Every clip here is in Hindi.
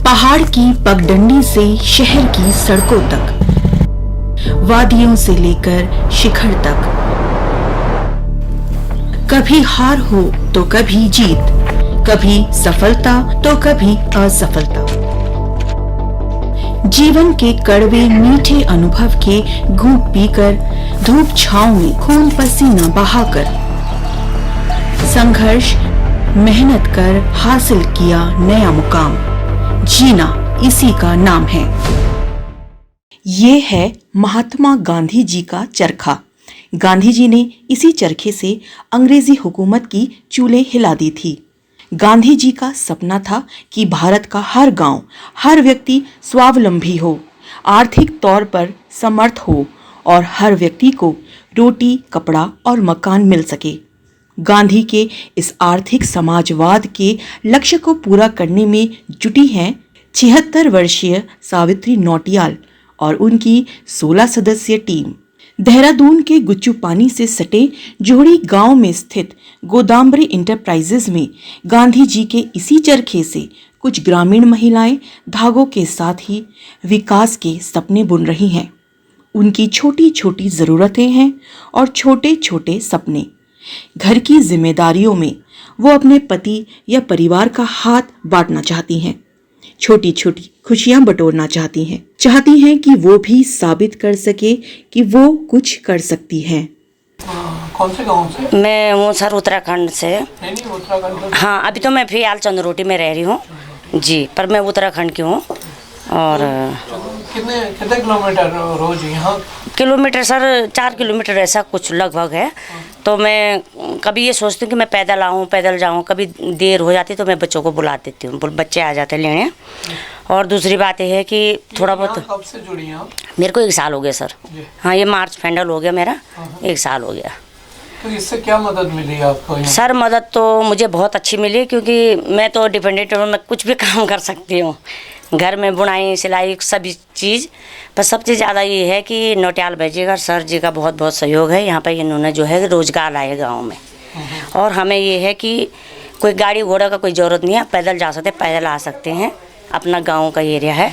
पहाड़ की पगडंडी से शहर की सड़कों तक, वादियों से लेकर शिखर तक, कभी हार हो तो कभी जीत, कभी सफलता तो कभी असफलता। जीवन के कड़वे मीठे अनुभव के घूंट पीकर, धूप छांव में खून पसीना बहाकर, संघर्ष मेहनत कर हासिल किया नया मुकाम, जीना इसी का नाम है। ये है महात्मा गांधी जी का चरखा। गांधी जी ने इसी चरखे से अंग्रेजी हुकूमत की चूल्हे हिला दी थी। गांधी जी का सपना था कि भारत का हर गांव, हर व्यक्ति स्वावलंबी हो, आर्थिक तौर पर समर्थ हो और हर व्यक्ति को रोटी, कपड़ा और मकान मिल सके। गांधी के इस आर्थिक समाजवाद के लक्ष्य को पूरा करने में जुटी हैं 76 वर्षीय सावित्री नौटियाल और उनकी 16 सदस्यीय टीम। देहरादून के गुच्चू पानी से सटे जोड़ी गांव में स्थित गोदाम्बरी इंटरप्राइजेज में गांधी जी के इसी चरखे से कुछ ग्रामीण महिलाएं धागों के साथ ही विकास के सपने बुन रही हैं। उनकी छोटी छोटी जरूरतें हैं और छोटे छोटे सपने। घर की जिम्मेदारियों में वो अपने पति या परिवार का हाथ बांटना चाहती हैं, छोटी छोटी खुशियां बटोरना चाहती हैं कि वो भी साबित कर सके कि वो कुछ कर सकती हैं। कौन से गांव से? मैं हूँ सर उत्तराखंड से। नहीं उत्तराखंड। हाँ, अभी तो मैं फिलहाल चंद्रोटी में रह रही हूँ जी, पर मैं उत्तराखंड की हूँ। और कितने किलोमीटर रोज यहाँ? किलोमीटर सर 4 किलोमीटर ऐसा कुछ लगभग है। तो मैं कभी ये सोचती हूँ कि मैं पैदल आऊँ, पैदल जाऊँ। कभी देर हो जाती तो मैं बच्चों को बुला देती हूँ, बच्चे आ जाते लेने। और दूसरी बात यह है कि थोड़ा बहुत। कब से जुड़ी हैं आप? मेरे को 1 साल हो गया सर। हाँ, ये मार्च फाइनल हो गया मेरा, 1 साल हो गया। तो इससे क्या मदद मिली आपको? सर मदद तो मुझे बहुत अच्छी मिली, क्योंकि मैं तो डिपेंडेंट हूँ, मैं कुछ भी काम कर सकती हूँ घर में, बुनाई सिलाई सभी चीज़। पर सबसे ज़्यादा ये है कि नौटियाल भाई जी का, सर जी का बहुत बहुत सहयोग है। यहाँ पर इन्होंने जो है रोज़गार लाए गाँव में। और हमें ये है कि कोई गाड़ी घोड़ा का कोई ज़रूरत नहीं है, पैदल जा सकते, पैदल आ सकते हैं। अपना गाँव का एरिया है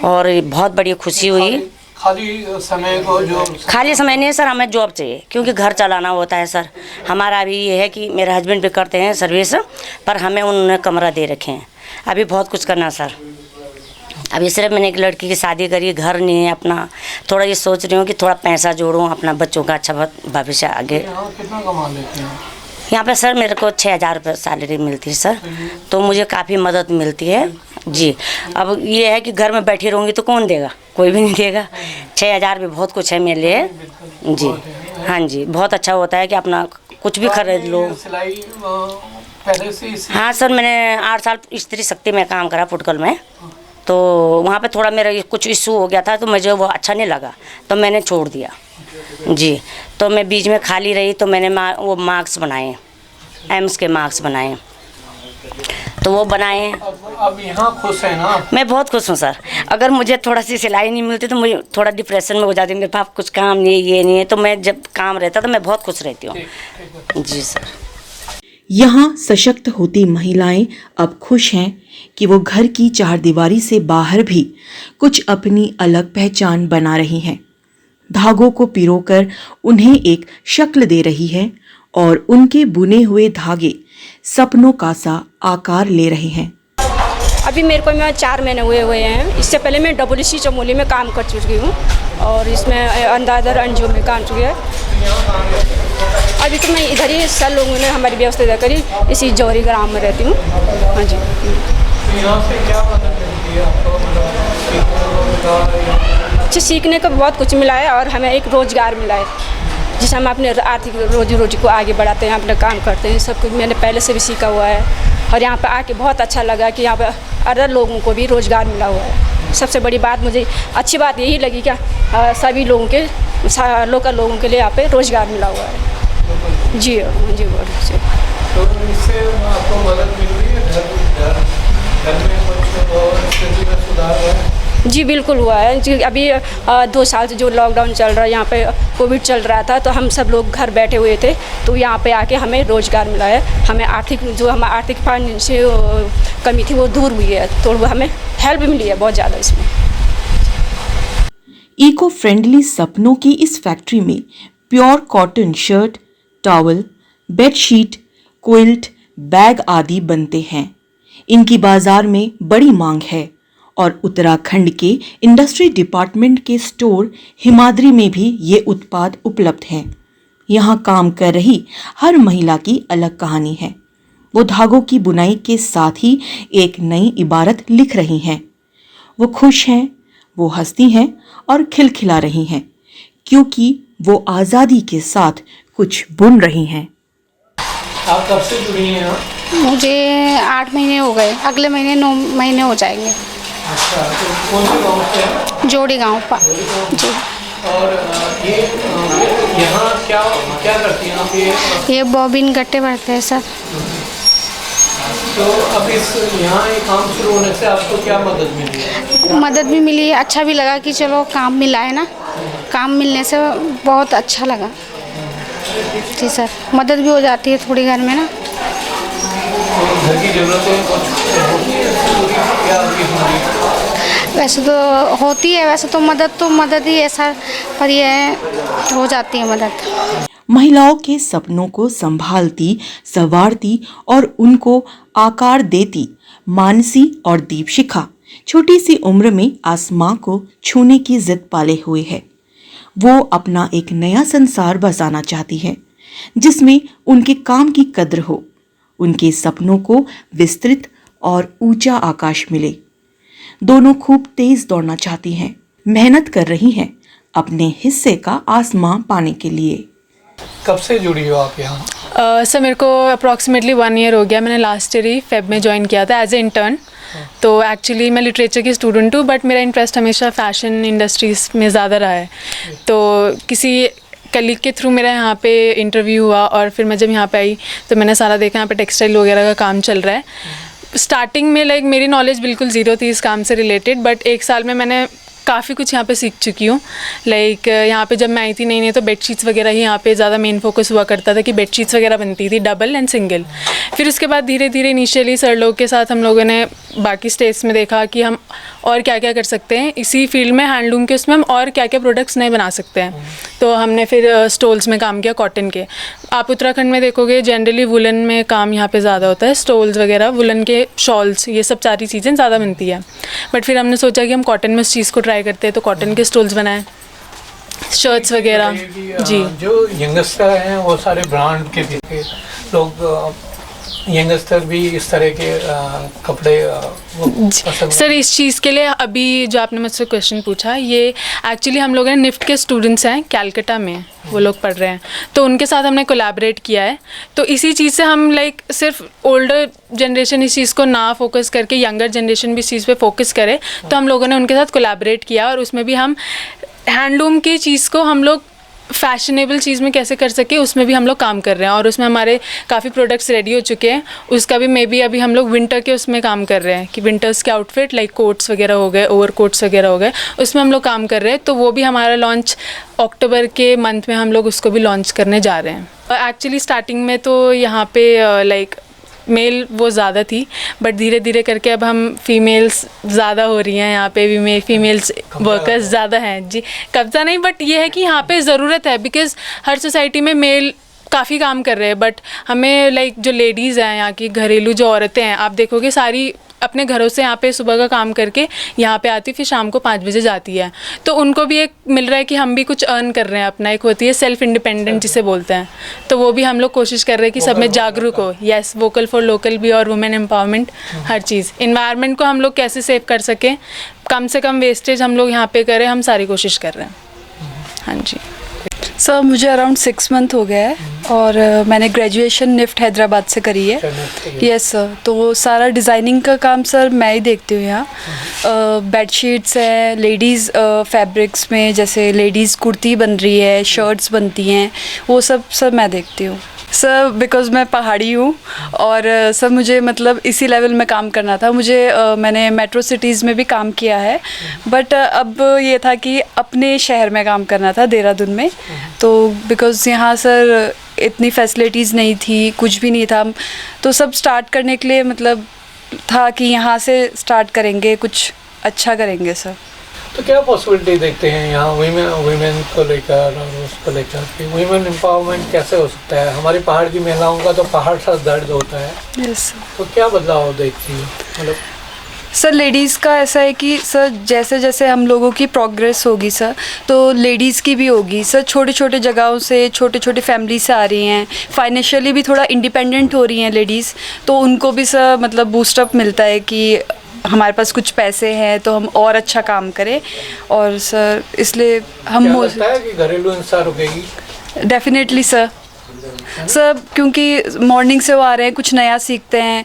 और बहुत बड़ी खुशी हुई। खाली समय को जो खाली समय नहीं है सर, हमें जॉब चाहिए, क्योंकि घर चलाना होता है सर। हमारा अभी ये है कि मेरे हस्बैंड भी करते हैं सर्विस, पर हमें उन्होंने कमरा दे रखे हैं। अभी बहुत कुछ करना सर। अभी सिर्फ मैंने एक लड़की की शादी करी, घर नहीं है अपना। थोड़ा ये सोच रही हूँ कि थोड़ा पैसा जोड़ूँ, अपना बच्चों का अच्छा भविष्य आगे। कितना कमा लेते हैं यहाँ पे सर? मेरे को 6,000 रुपये सैलरी मिलती है सर, तो मुझे काफ़ी मदद मिलती है जी। अब ये है कि घर में बैठी रहूँगी तो कौन देगा? कोई भी नहीं देगा। 6,000 भी बहुत कुछ है मेरे लिए जी। हाँ जी, बहुत अच्छा होता है कि अपना कुछ भी खरीद लो। सिलाई पहले से? हाँ सर, मैंने 8 साल स्त्री शक्ति में काम करा फुटकल में। तो वहाँ पे थोड़ा मेरा कुछ इशू हो गया था, तो मुझे वो अच्छा नहीं लगा, तो मैंने छोड़ दिया जी। तो मैं बीच में खाली रही, तो मैंने वो मार्क्स बनाए, एम्स के मार्क्स बनाए, तो वो बनाए। अब यहाँ खुश है ना? मैं बहुत खुश हूँ सर। अगर मुझे थोड़ा सी सिलाई नहीं मिलती तो मुझे थोड़ा डिप्रेशन में हो जाती, मेरे पास कुछ काम नहीं है, ये नहीं है। तो मैं जब काम रहता तो मैं बहुत खुश रहती हूँ जी सर। यहाँ सशक्त होती महिलाएं अब खुश हैं कि वो घर की चारदीवारी से बाहर भी कुछ अपनी अलग पहचान बना रही हैं। धागों को पिरोकर उन्हें एक शक्ल दे रही हैं और उनके बुने हुए धागे सपनों का सा आकार ले रहे हैं। अभी मेरे को 4 महीने हुए हैं। इससे पहले मैं WC चमोली में काम कर चुकी हूँ और इसमें अंदादर NGO में काम चुकी है। अभी तो मैं इधर ही सर लोगों ने हमारी व्यवस्था इधर करी, इसी जौहरी ग्राम में रहती हूँ। हाँ जी। यहाँ से क्या मदद मिलती है आपको? अच्छा, सीखने का बहुत कुछ मिला है और हमें एक रोज़गार मिला है, जिससे हम अपने आर्थिक रोजी रोटी को आगे बढ़ाते हैं, अपना काम करते हैं। सब कुछ मैंने पहले से भी सीखा हुआ है और यहाँ पर आके बहुत अच्छा लगा कि यहाँ पर अदर लोगों को भी रोज़गार मिला हुआ है। सबसे बड़ी बात मुझे अच्छी बात यही लगी कि सभी लोगों के, लोकल लोगों के लिए यहाँ पे रोज़गार मिला हुआ है जी। जी बहुत अच्छे। तो इससे आपको मदद मिल रही है? घर में कुछ और स्थिति में सुधार है? जी बिल्कुल हुआ है जी। अभी 2 साल से जो लॉकडाउन चल रहा है, यहाँ पे कोविड चल रहा था, तो हम सब लोग घर बैठे हुए थे, तो यहाँ पे आके हमें रोज़गार मिला है। हमें आर्थिक फाइनेंशियल कमी थी वो दूर हुई है, तो हमें हेल्प मिली है बहुत ज़्यादा इसमें। इको फ्रेंडली सपनों की इस फैक्ट्री में pure cotton shirt, towel, bedsheet, quilt, bag आदि बनते हैं। इनकी बाजार में बड़ी मांग है और उत्तराखंड के इंडस्ट्री डिपार्टमेंट के स्टोर हिमाद्री में भी ये उत्पाद उपलब्ध हैं। यहाँ काम कर रही हर महिला की अलग कहानी है। वो धागों की बुनाई के साथ ही एक नई इबारत लिख रही हैं। वो खुश हैं, वो हंसती हैं और खिलखिला रही हैं, क्योंकि वो आज़ादी के साथ कुछ बुन रही हैं। आप कब से जुड़ी हैं यहाँ? मुझे 8 महीने हो गए, अगले महीने 9 महीने हो जाएंगे। अच्छा, तो कौन से गाँव से हैं? जोड़ी गाँव जी। और ये यहाँ क्या क्या करती हैं आप? ये बॉबिन गट्टे भरते हैं सर। तो अब इस यहाँ ये काम शुरू होने से आपको क्या मदद मिली है? मदद भी मिली, अच्छा भी लगा कि चलो काम मिला है ना। काम मिलने से बहुत अच्छा लगा जी सर। मदद भी हो जाती है थोड़ी घर में ना। घर की ज़रूरतें होती है क्या आपकी ज़िंदगी? वैसे तो होती है, वैसे तो मदद ही है सर, पर ये हो जाती है मदद। महिलाओं के सपनों को संभालती, संवारती और उनको आकार देती मानसी और दीपशिखा छोटी सी उम्र में आसमां को छूने की जिद पाले हुए है। वो अपना एक नया संसार बसाना चाहती है, जिसमें उनके काम की कद्र हो, उनके सपनों को विस्तृत और ऊंचा आकाश मिले। दोनों खूब तेज दौड़ना चाहती हैं, मेहनत कर रही हैं अपने हिस्से का आसमां पाने के लिए। कब से जुड़ी हो आप यहाँ? सर मेरे को अप्रॉक्सीमेटली 1 ईयर हो गया। मैंने लास्ट ईयर ही फेब में ज्वाइन किया था एज ए इंटर्न। तो एक्चुअली मैं लिटरेचर की स्टूडेंट हूँ, बट मेरा इंटरेस्ट हमेशा फ़ैशन इंडस्ट्रीज़ में ज़्यादा रहा है। तो किसी कलीग के थ्रू मेरा यहाँ पे इंटरव्यू हुआ और फिर मैं जब यहाँ पे आई तो मैंने सारा देखा यहाँ पे टेक्सटाइल वगैरह का काम चल रहा है। स्टार्टिंग में मेरी नॉलेज बिल्कुल ज़ीरो थी इस काम से रिलेटेड, बट 1 साल में मैंने काफ़ी कुछ यहाँ पे सीख चुकी हूँ। यहाँ पे जब मैं आई थी नई तो बेडशीट्स वगैरह ही यहाँ पे ज़्यादा मेन फोकस हुआ करता था कि बेडशीट्स वगैरह बनती थी डबल एंड सिंगल। फिर उसके बाद धीरे धीरे इनिशियली सर लोग के साथ हम लोगों ने बाकी स्टेट्स में देखा कि हम और क्या क्या कर सकते हैं इसी फील्ड में, हैंडलूम के उसमें हम और क्या क्या प्रोडक्ट्स नए बना सकते हैं। तो हमने फिर स्टोल्स में काम किया कॉटन के। आप उत्तराखंड में देखोगे जनरली वुलन में काम यहाँ पे ज़्यादा होता है, स्टोल्स वगैरह, वुलन के शॉल्स, ये सब सारी चीज़ें ज़्यादा बनती है। बट फिर हमने सोचा कि हम कॉटन में उस चीज़ को ट्राई करते हैं, तो कॉटन के स्टोल्स बनाए, शर्ट्स वगैरह। जी, जो यंगस्टर हैं वो सारे ब्रांड के पीछे लोग, यंगस्टर भी इस तरह के कपड़े पसंद। सर इस चीज़ के लिए अभी जो आपने मुझसे क्वेश्चन पूछा, ये एक्चुअली हम लोग निफ्ट के स्टूडेंट्स हैं, कैलकाटा में वो लोग पढ़ रहे हैं, तो उनके साथ हमने कोलैबोरेट किया है। तो इसी चीज़ से हम सिर्फ ओल्डर जनरेशन इस चीज़ को ना फोकस करके यंगर जनरेशन भी इस चीज़ पे फोकस करे, तो हम लोगों ने उनके साथ कोलैबोरेट किया और उसमें भी हम हैंडलूम की चीज़ को हम लोग फैशनेबल चीज़ में कैसे कर सके उसमें भी हम लोग काम कर रहे हैं। और उसमें हमारे काफ़ी प्रोडक्ट्स रेडी हो चुके हैं। उसका भी मे बी अभी हम लोग विंटर के उसमें काम कर रहे हैं कि विंटर्स के आउटफिट लाइक कोट्स वगैरह हो गए, ओवर कोट्स वगैरह हो गए, उसमें हम लोग काम कर रहे हैं। तो वो भी हमारा लॉन्च अक्टूबर के मंथ में हम लोग उसको भी लॉन्च करने जा रहे हैं। एक्चुअली स्टार्टिंग में तो यहाँ पे मेल वो ज़्यादा थी, बट धीरे धीरे करके अब हम फीमेल्स ज़्यादा हो रही हैं, यहाँ पे भी फीमेल्स वर्कर्स ज़्यादा हैं। जी, कब्जा नहीं, बट ये है कि यहाँ पे ज़रूरत है, बिकॉज़ हर सोसाइटी में मेल काफ़ी काम कर रहे हैं, बट हमें जो लेडीज़ हैं यहाँ की घरेलू जो औरतें हैं, आप देखोगे सारी अपने घरों से यहाँ पे सुबह का काम करके यहाँ पे आती, फिर शाम को 5 बजे जाती है। तो उनको भी एक मिल रहा है कि हम भी कुछ अर्न कर रहे हैं अपना, एक होती है सेल्फ इंडिपेंडेंट जिसे बोलते हैं। तो वो भी हम लोग कोशिश कर रहे हैं कि सब में जागरूक हो। यस, वोकल फॉर लोकल भी और वुमेन एम्पावरमेंट, हर चीज़। इन्वायरमेंट को हम लोग कैसे सेव कर सकें, कम से कम वेस्टेज हम लोग यहाँ पे करें, हम सारी कोशिश कर रहे हैं। हाँ जी। सर मुझे अराउंड 6 मंथ हो गया है और मैंने ग्रेजुएशन निफ्ट हैदराबाद से करी है। यस सर, तो सारा डिज़ाइनिंग का काम सर मैं ही देखती हूँ यहाँ। बेडशीट्स हैं, लेडीज़ फैब्रिक्स में जैसे लेडीज़ कुर्ती बन रही है, शर्ट्स बनती हैं, वो सब सर मैं देखती हूँ सर। बिकॉज़ मैं पहाड़ी हूँ और सर मुझे मतलब इसी लेवल में काम करना था। मैंने मेट्रो सिटीज़ में भी काम किया है, बट अब ये था कि अपने शहर में काम करना था, देहरादून में। तो बिकॉज़ यहाँ सर इतनी फैसिलिटीज़ नहीं थी, कुछ भी नहीं था, तो सब स्टार्ट करने के लिए मतलब था कि यहाँ से स्टार्ट करेंगे, कुछ अच्छा करेंगे सर। तो क्या पॉसिबिलिटी देखते हैं यहाँ वुमेन को लेकर और उसको लेकर कि वुमेन एम्पावरमेंट कैसे हो सकता है? हमारी पहाड़ की महिलाओं का तो पहाड़ सा दर्द होता है। यस तो क्या बदलाव देखती है मतलब? सर लेडीज़ का ऐसा है कि सर जैसे जैसे हम लोगों की प्रोग्रेस होगी सर, तो लेडीज़ की भी होगी सर। छोटे छोटे जगहों से, छोटे छोटे फैमिली से आ रही हैं, फाइनेंशियली भी थोड़ा इंडिपेंडेंट हो रही हैं लेडीज़, तो उनको भी सर मतलब बूस्टअप मिलता है कि हमारे पास कुछ पैसे हैं तो हम और अच्छा काम करें। और सर इसलिए हम क्या लगता है कि घरेलू हिंसा रुकेगी? डेफिनेटली सर क्योंकि मॉर्निंग से वो आ रहे हैं, कुछ नया सीखते हैं,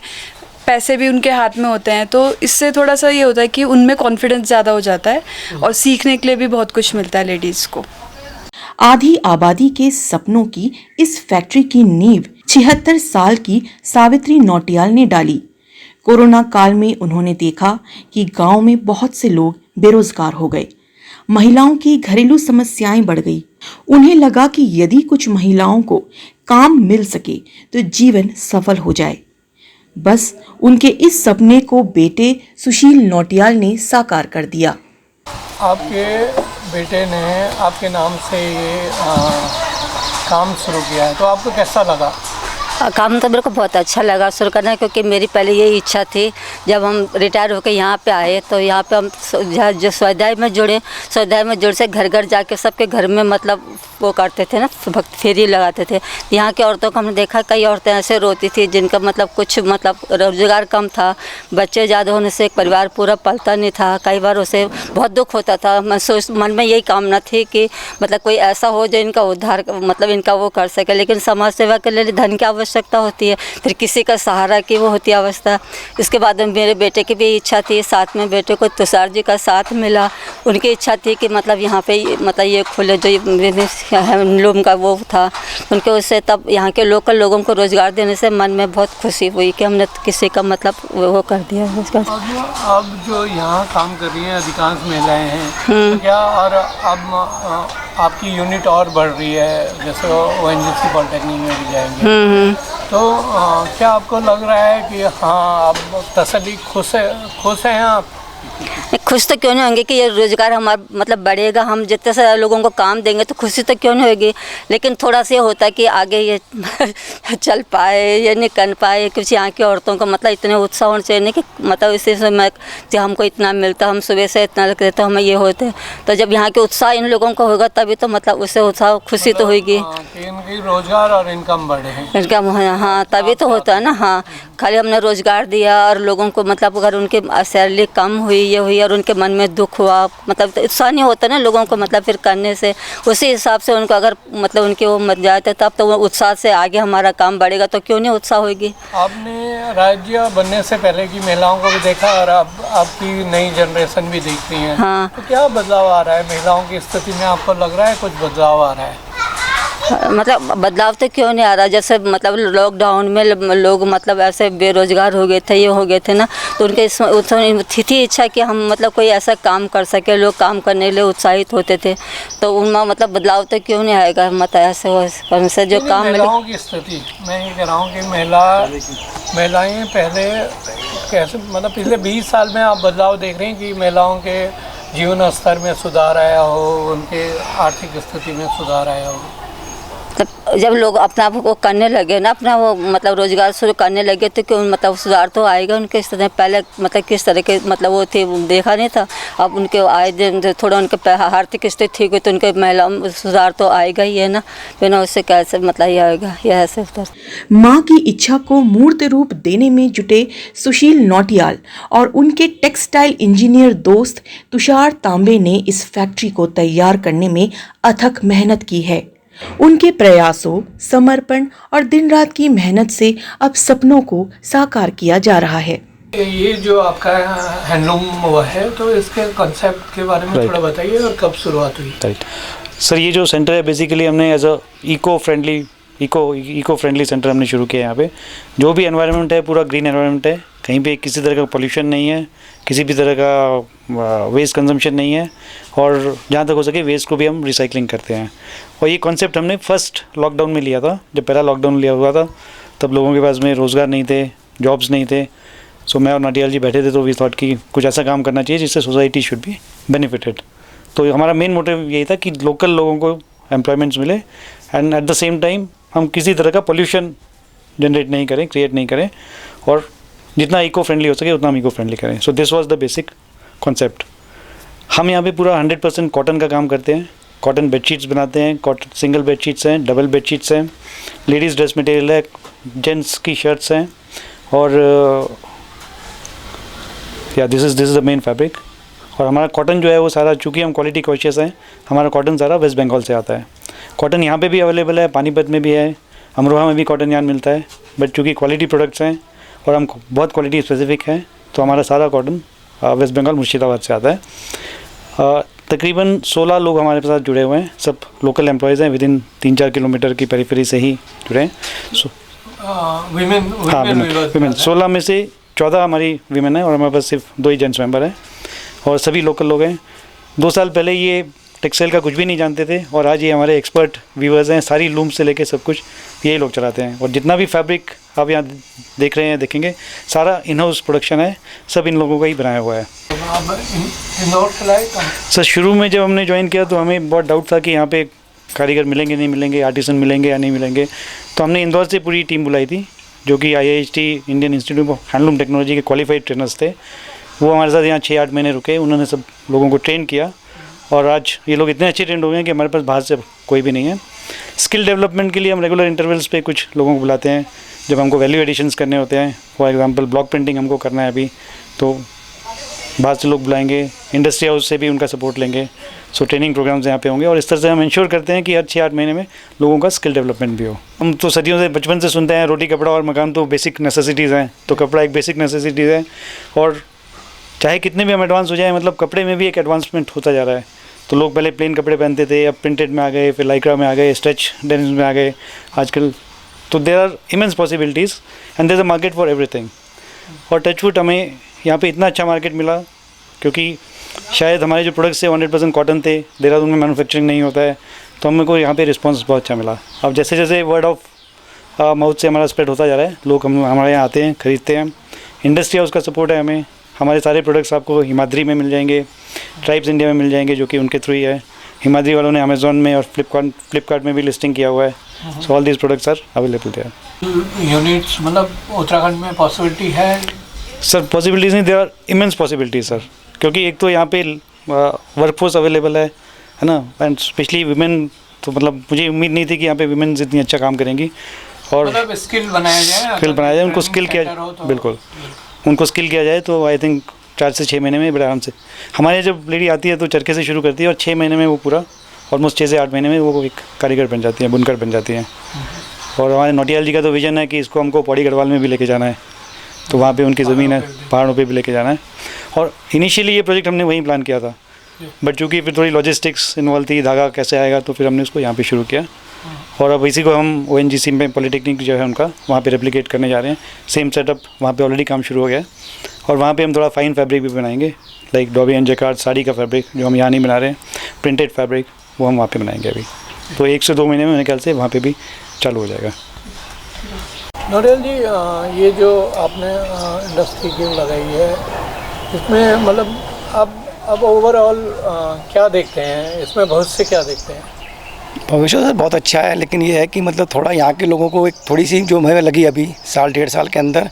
पैसे भी उनके हाथ में होते हैं, तो इससे थोड़ा सा ये होता है कि उनमें कॉन्फिडेंस ज़्यादा हो जाता है और सीखने के लिए भी बहुत कुछ मिलता है लेडीज़ को। आधी आबादी के सपनों की इस फैक्ट्री की नींव 76 साल की सावित्री नौटियाल ने डाली। कोरोना काल में उन्होंने देखा कि गांव में बहुत से लोग बेरोजगार हो गए, महिलाओं की घरेलू समस्याएं बढ़ गई। उन्हें लगा कि यदि कुछ महिलाओं को काम मिल सके तो जीवन सफल हो जाए। बस उनके इस सपने को बेटे सुशील नौटियाल ने साकार कर दिया। आपके बेटे ने आपके नाम से ये काम शुरू किया है, तो आपको कैसा लगा? काम तो मेरे को बहुत अच्छा लगा शुरू करना, क्योंकि मेरी पहले यही इच्छा थी। जब हम रिटायर होकर यहाँ पे आए तो यहाँ पे हम जो स्वाध्याय में जुड़ से घर घर जाके सबके घर में मतलब वो करते थे ना, भक्त फेरी लगाते थे। यहाँ की औरतों को हमने देखा, कई औरतें ऐसे रोती थी जिनका मतलब कुछ मतलब रोजगार कम था, बच्चे ज़्यादा होने से परिवार पूरा पलता नहीं था। कई बार उसे बहुत दुख होता था। मन में यही कामना थी कि मतलब कोई ऐसा हो जो इनका उद्धार मतलब इनका वो कर सके। लेकिन समाज सेवा के लिए धन की आवश्यकता होती है, फिर किसी का सहारा की वो होती है अवस्था। इसके बाद मेरे बेटे की भी इच्छा थी, साथ में बेटे को तुषार जी का साथ मिला। उनकी इच्छा थी कि मतलब यहाँ पे मतलब ये खुले जो बिजनेस हैंडलूम का वो था उनके, उससे तब यहाँ के लोकल लोगों को रोज़गार देने से मन में बहुत खुशी हुई कि हमने किसी का मतलब वो कर दिया उसका। अब जो यहाँ काम कर रही हैं अधिकांश महिलाएं हैं, तो क्या और अब आपकी यूनिट और बढ़ रही है, जैसे ONGC पॉलिटेक्निक में भी जाएंगे, तो क्या आपको लग रहा है कि हाँ अब तसल्ली खुश हैं आप? खुश तो क्यों नहीं होंगे कि ये रोज़गार हमारा मतलब बढ़ेगा, हम जितने सारे लोगों को काम देंगे तो खुशी तो क्यों नहीं होगी। लेकिन थोड़ा सा ये होता है कि आगे ये चल पाए या नहीं कर पाए। कुछ यहाँ की औरतों को मतलब इतने उत्साह होने चाहिए नहीं कि मतलब इसी से मैं कि हमको इतना मिलता, हम सुबह से इतना लगते तो हमें ये होते। तो जब यहाँ के उत्साह इन लोगों का होगा तभी तो मतलब उससे उत्साह खुशी तो होगी। इनकी रोज़गार और इनकम बढ़े, इनकम हाँ तभी तो होता है ना। हाँ खाली हमने रोज़गार दिया और लोगों को मतलब अगर उनकी सैलरी कम हुई ये हुई और उनके मन में दुख हुआ, मतलब तो उत्साह नहीं होता ना लोगों को मतलब फिर करने से। उसी हिसाब से उनको अगर मतलब उनके वो मत जाते तब तो वो उत्साह से आगे हमारा काम बढ़ेगा, तो क्यों नहीं उत्साह होगी। आपने राज्य बनने से पहले की महिलाओं को भी देखा और अब आपकी नई जनरेशन भी देख रही है, हाँ। तो क्या बदलाव आ रहा है महिलाओं की स्थिति में? आपको लग रहा है कुछ बदलाव आ रहा है? मतलब बदलाव तो क्यों नहीं आ रहा। जैसे मतलब लॉकडाउन में लोग मतलब ऐसे बेरोजगार हो गए थे, ये हो गए थे ना, तो उनके थी इच्छा कि हम मतलब कोई ऐसा काम कर सके, लोग काम करने के लिए उत्साहित होते थे। तो उनमें मतलब बदलाव तो क्यों नहीं आएगा, मतलब ऐसे उनसे जो काम महिलाओं की स्थिति मैं ये कह रहा हूँ कि महिलाएं पहले कैसे मतलब पिछले 20 साल में आप बदलाव देख रहे हैं कि महिलाओं के जीवन स्तर में सुधार आया हो, उनके आर्थिक स्थिति में सुधार आया हो? जब लोग अपना वो करने लगे ना, अपना वो मतलब रोज़गार शुरू करने लगे तो क्यों मतलब सुधार तो आएगा उनके स्थिति। पहले मतलब किस तरह के मतलब वो थे देखा नहीं था, अब उनके आए दिन थोड़ा उनके आर्थिक स्थिति ठीक हुई तो उनके महिला सुधार तो आएगा ही है ना, बिना उससे कैसे मतलब ये आएगा। यह ऐसे माँ की इच्छा को मूर्त रूप देने में जुटे सुशील नौटियाल और उनके टेक्सटाइल इंजीनियर दोस्त तुषार तांबे ने इस फैक्ट्री को तैयार करने में अथक मेहनत की है। उनके प्रयासों, समर्पण और दिन रात की मेहनत से अब सपनों को साकार किया जा रहा है। ये जो आपका हैंडलूम हुआ है, तो इसके कॉन्सेप्ट के बारे में थोड़ा बताइए और कब शुरुआत हुई? राइट सर, ये जो सेंटर है बेसिकली हमने as a eco friendly centre हमने शुरू किया है। यहाँ पे जो भी एनवायरनमेंट है पूरा ग्रीन एनवायरनमेंट है, कहीं पे किसी तरह का पोल्यूशन नहीं है, किसी भी तरह का वेस्ट कंजम्पशन नहीं है, और जहाँ तक हो सके वेस्ट को भी हम रिसाइकलिंग करते हैं। और ये कॉन्सेप्ट हमने फर्स्ट लॉकडाउन में लिया था, जब पहला लॉकडाउन लिया हुआ था तब लोगों के पास में रोज़गार नहीं थे, जॉब्स नहीं थे। सो मैं और नटियाल जी बैठे थे तो वी थॉट कि कुछ ऐसा काम करना चाहिए जिससे सोसाइटी शुड बी बेनिफिटेड। तो हमारा मेन मोटिव यही था कि लोकल लोगों को एम्प्लॉयमेंट्स मिले and at the same time हम किसी तरह का पोल्यूशन जनरेट नहीं करें, क्रिएट नहीं करें, और जितना इको फ्रेंडली हो सके उतना हम इको फ्रेंडली करें। So this was the basic concept. हम यहाँ पे पूरा 100% कॉटन का काम करते हैं। कॉटन बेडशीट्स बनाते हैं, कॉटन सिंगल बेडशीट्स हैं, डबल बेडशीट्स हैं, लेडीज़ ड्रेस मटेरियल है, जेंट्स की शर्ट्स हैं, और या this is the main fabric. और हमारा कॉटन जो है वो सारा, चूँकि हम क्वालिटी कॉन्शियस हैं, हमारा कॉटन सारा वेस्ट बंगाल से आता है। कॉटन यहाँ पे भी अवेलेबल है, पानीपत में भी है, अमरोहा में भी कॉटन यार्न मिलता है, बट चूँकि क्वालिटी प्रोडक्ट्स हैं और हम बहुत क्वालिटी स्पेसिफिक हैं, तो हमारा सारा कॉटन वेस्ट बंगाल मुर्शिदाबाद से आता है। तकरीबन 16 लोग हमारे साथ जुड़े हुए हैं, सब लोकल एम्प्लॉयज़ हैं, विद इन 3-4 किलोमीटर की पेरिफेरी से ही जुड़े हैं। सो विमेन 16 में से 14 हमारी विमेन है और हमारे पास सिर्फ 2 ही जेंट्स मेंबर हैं, और सभी लोकल लोग हैं। 2 साल पहले ये टेक्सटाइल का कुछ भी नहीं जानते थे, और आज ये हमारे एक्सपर्ट वीवर्स हैं। सारी लूम से लेके सब कुछ यही लोग चलाते हैं, और जितना भी फैब्रिक आप यहाँ देख रहे हैं, देखेंगे, सारा इन हाउस प्रोडक्शन है, सब इन लोगों का ही बनाया हुआ है। सर शुरू में जब हमने ज्वाइन किया तो हमें बहुत डाउट था कि यहाँ पे कारीगर मिलेंगे नहीं मिलेंगे, आर्टिसन मिलेंगे या नहीं मिलेंगे, तो हमने इंदौर से पूरी टीम बुलाई थी, जो कि IIHT Indian institute of handloom technology के क्वालिफाइड ट्रेनर्स थे। वो हमारे साथ यहाँ 6-8 महीने रुके, उन्होंने सब लोगों को ट्रेन किया, और आज ये लोग इतने अच्छे ट्रेंड हो गए हैं कि हमारे पास बाहर से कोई भी नहीं है। स्किल डेवलपमेंट के लिए हम रेगुलर इंटरवल्स पे कुछ लोगों को बुलाते हैं, जब हमको वैल्यू एडिशंस करने होते हैं। फॉर एग्जांपल ब्लॉक प्रिंटिंग हमको करना है अभी, तो बाहर से लोग बुलाएंगे, इंडस्ट्री हाउस से भी उनका सपोर्ट लेंगे। सो ट्रेनिंग प्रोग्राम्स यहाँ पे होंगे, और इस तरह से हम इंश्योर करते हैं कि हर 6-8 महीने में लोगों का स्किल डेवलपमेंट भी हो। हम तो सदियों से बचपन से सुनते हैं रोटी कपड़ा और मकान तो बेसिक नेसेसिटीज़ हैं, तो कपड़ा एक बेसिक नेसेसिटीज़ है, और चाहे कितने भी हम एडवांस हो जाए, मतलब कपड़े में भी एक एडवांसमेंट होता जा रहा है। तो लोग पहले प्लेन कपड़े पहनते थे, अब प्रिंटेड में आ गए, फिर लाइक्रा में आ गए, स्ट्रेच डेनिम में आ गए आजकल। तो there are immense possibilities and there is a market for everything. और टचवुड हमें यहाँ पे इतना अच्छा मार्केट मिला, क्योंकि शायद हमारे जो प्रोडक्ट्स थे 100% कॉटन थे, देहरादून में मैन्युफैक्चरिंग नहीं होता है, तो हमको यहाँ पे रिस्पांस बहुत अच्छा मिला। अब जैसे जैसे वर्ड ऑफ माउथ से हमारा स्प्रेड होता जा रहा है, लोग हमारे यहाँ आते हैं, ख़रीदते हैं। इंडस्ट्री हाउस का सपोर्ट है हमें, हमारे सारे प्रोडक्ट्स आपको हिमाद्री में मिल जाएंगे, ट्राइब्स इंडिया में मिल जाएंगे, जो कि उनके थ्रू ही है। हिमाद्री वालों ने अमेज़ॉन में और फ्लिपकार्ट में भी लिस्टिंग किया हुआ है। So all these products are available there. Units मतलब उत्तराखंड में पॉसिबिलिटी है? सर पॉसिबिलिटीज़ नहीं, there are immense possibilities sir, क्योंकि एक तो यहाँ पे वर्कफोर्स अवेलेबल है ना, एंड स्पेशली विमेन। तो मतलब मुझे उम्मीद नहीं थी कि यहाँ पे विमेन इतनी अच्छा काम करेंगी, और मतलब स्किल बनाया जाए, उनको स्किल किया, बिल्कुल उनको स्किल किया जाए, तो आई थिंक 4 से 6 महीने में बड़े आराम से। हमारे जब लेडी आती है तो चरखे से शुरू करती है, और 6 महीने में वो पूरा ऑलमोस्ट 6 से 8 महीने में वो एक कारीगर बन जाती है, बुनकर बन जाती हैं। और हमारे नौटियाल जी का तो विजन है कि इसको हमको पौड़ी गढ़वाल में भी लेके जाना है, तो वहाँ पे उनकी ज़मीन है, पहाड़ों पे भी लेके जाना है। और इनिशियली ये प्रोजेक्ट हमने वहीं प्लान किया था, बट चूँकि फिर थोड़ी लॉजिस्टिक्स इन्वॉल्व थी, धागा कैसे आएगा, तो फिर हमने उसको यहाँ पे शुरू किया। और अब इसी को हम ONGC में पॉलिटेक्निक जो है उनका वहाँ पे रेप्लिकेट करने जा रहे हैं। सेम सेटअप वहाँ पे ऑलरेडी काम शुरू हो गया है, और वहाँ पे हम थोड़ा फाइन फैब्रिक भी बनाएंगे, like dobby and jacquard sari का फैब्रिक जो हम यहाँ नहीं बना रहे हैं, प्रिंटेड फैब्रिक वो हम वहाँ पे बनाएंगे अभी। तो 1 से 2 महीने में मेरे ख्याल से वहाँ पे भी चालू हो जाएगा। नौटियाल जी, ये जो आपने इंडस्ट्री की लगाई है, इसमें मतलब अब ओवरऑल क्या देखते हैं इसमें, भविष्य क्या देखते हैं? भविष्य सर बहुत अच्छा है, लेकिन ये है कि मतलब थोड़ा यहाँ के लोगों को एक थोड़ी सी जो हमें लगी अभी 1-1.5 साल के अंदर,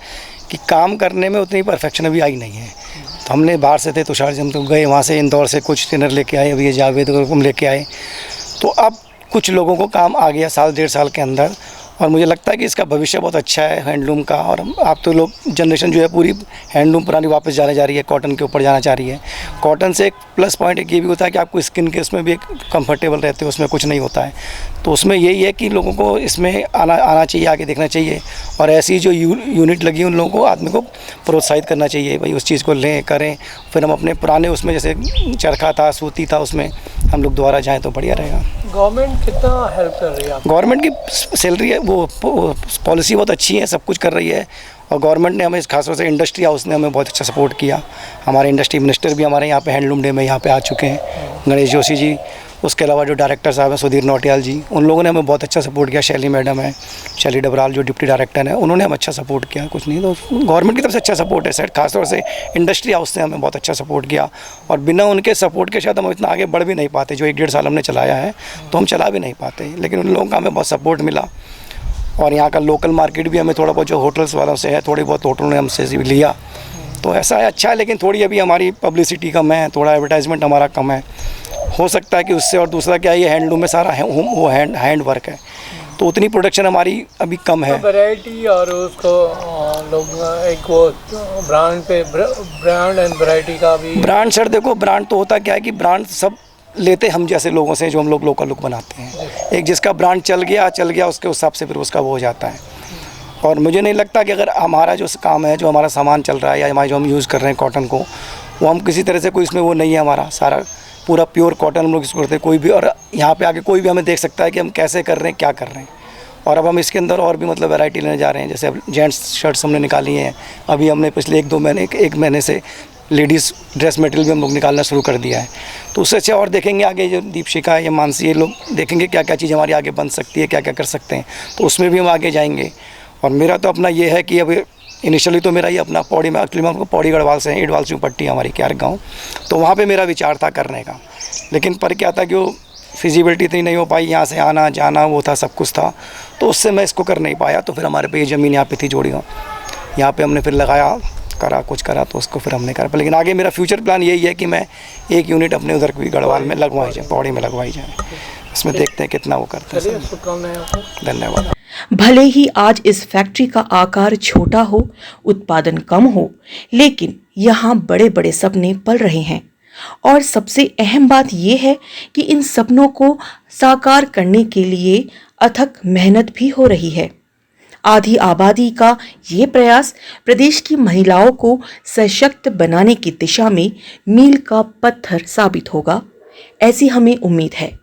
कि काम करने में उतनी परफेक्शन अभी आई नहीं है। तो हमने बाहर से थे तुषार जी, हम तो गए वहाँ से इंदौर से कुछ ट्रेनर लेके आए, अभी ये जावेद को हम लेके आए, तो अब कुछ लोगों को काम आ गया 1-1.5 साल के अंदर, और मुझे लगता है कि इसका भविष्य बहुत अच्छा है हैंडलूम का। और आप तो लोग जनरेशन जो है पूरी हैंडलूम पुरानी वापस जाने जा रही है, कॉटन के ऊपर जाना चाह रही है। कॉटन से एक प्लस पॉइंट एक ये भी होता है कि आपको स्किन के उसमें भी एक कंफर्टेबल रहते हो, उसमें कुछ नहीं होता है। तो उसमें यही है कि लोगों को इसमें आना चाहिए, आगे देखना चाहिए। और ऐसी जो यूनिट लगी उन लोगों को, आदमी को प्रोत्साहित करना चाहिए, भाई उस चीज़ को लें, करें। फिर हम अपने पुराने उसमें जैसे चरखा था, सूती था, उसमें हम लोग दोबारा जाएँ तो बढ़िया रहेगा। गवर्नमेंट कितना हेल्प कर रही है? गवर्नमेंट की सैलरी है, वो पॉलिसी बहुत अच्छी है, सब कुछ कर रही है। और गवर्नमेंट ने हमें खासतौर से इंडस्ट्री हाउस ने हमें बहुत अच्छा सपोर्ट किया। हमारे इंडस्ट्री मिनिस्टर भी हमारे यहाँ पे हैंडलूम डे में यहाँ पे आ चुके हैं, गणेश जोशी जी। उसके अलावा जो डायरेक्टर साहब हैं सुधीर नौटियाल जी, उन लोगों ने हमें बहुत अच्छा सपोर्ट किया। शैली मैडम है, शैली डबराल जो डिप्टी डायरेक्टर हैं, उन्होंने हमें अच्छा सपोर्ट किया। कुछ नहीं तो गवर्नमेंट की तरफ से अच्छा सपोर्ट है सर। खासतौर से इंडस्ट्री हाउस ने हमें बहुत अच्छा सपोर्ट किया। और बिना उनके सपोर्ट के शायद हम इतना आगे बढ़ भी नहीं पाते। जो 1-1.5 साल हमने चलाया है तो हम चला भी नहीं पाते, लेकिन उन लोगों का हमें बहुत सपोर्ट मिला। और यहाँ का लोकल मार्केट भी हमें थोड़ा बहुत जो होटल्स वालों से है, थोड़ी बहुत होटलों ने हमसे भी लिया, तो ऐसा है अच्छा है। लेकिन थोड़ी अभी हमारी पब्लिसिटी कम है, थोड़ा एडवर्टाइजमेंट हमारा कम है, हो सकता है कि उससे। और दूसरा क्या है, ये हैंडलूम में सारा वो हैंड वर्क है, तो उतनी प्रोडक्शन हमारी अभी कम है। वैरायटी और उसको लोग एक वो ब्रांड एंड वैरायटी का भी। ब्रांड सर देखो, ब्रांड तो होता क्या है कि ब्रांड सब लेते हम जैसे लोगों से, जो हम लोग लोकल लुक बनाते हैं। एक जिसका ब्रांड चल गया वो उसके हिसाब से फिर उसका वो हो जाता है। और मुझे नहीं लगता कि अगर हमारा जो काम है, जो हमारा सामान चल रहा है या हमारा जो हम यूज़ कर रहे हैं कॉटन को, वो हम किसी तरह से कोई इसमें वो नहीं है। हमारा सारा पूरा प्योर कॉटन हम लोग इसको करते हैं। कोई भी और यहाँ पे आके कोई भी हमें देख सकता है कि हम कैसे कर रहे हैं, क्या कर रहे हैं। और अब हम इसके अंदर और भी मतलब वैरायटी लेने जा रहे हैं। जैसे अब जेंट्स शर्ट्स हमने निकाली हैं, अभी हमने पिछले एक महीने से लेडीज़ ड्रेस मटेरियल भी हम लोग निकालना शुरू कर दिया है। तो उससे अच्छा और देखेंगे आगे, जो दीपशिखा या मानसी, ये लोग देखेंगे क्या क्या चीज़ हमारी आगे बन सकती है, क्या क्या कर सकते हैं, तो उसमें भी हम आगे जाएंगे। और मेरा तो अपना ये है कि अब इनिशियली तो मेरा ये अपना पौड़ी में, एक्चुअली मैं आपको पौड़ी गढ़वाल से हैं, इडवाल सिंह पट्टी हमारी क्यार गाँव, तो वहाँ पे मेरा विचार था करने का। लेकिन पर क्या था कि वो फिजिबिलिटी इतनी नहीं हो पाई, यहाँ से आना जाना वो था, सब कुछ था, तो उससे मैं इसको कर नहीं पाया। तो फिर हमारे पे ये ज़मीन यहाँ पे थी जोड़ी, यहाँ पे हमने फिर लगाया, कुछ करा तो उसको फिर हमने करा। लेकिन आगे मेरा फ्यूचर प्लान यही है कि मैं एक यूनिट अपने उधर भी गढ़वाल में लगवाई जाए, पौड़ी में लगवाई जाए। इसमें देखते हैं कितना वो करते हैं। धन्यवाद। भले ही आज इस फैक्ट्री का आकार छोटा हो, उत्पादन कम हो, लेकिन यहाँ बड़े बड़े सपने पल रहे हैं। और सबसे अहम बात यह है कि इन सपनों को साकार करने के लिए अथक मेहनत भी हो रही है। आधी आबादी का ये प्रयास प्रदेश की महिलाओं को सशक्त बनाने की दिशा में मील का पत्थर साबित होगा, ऐसी हमें उम्मीद है।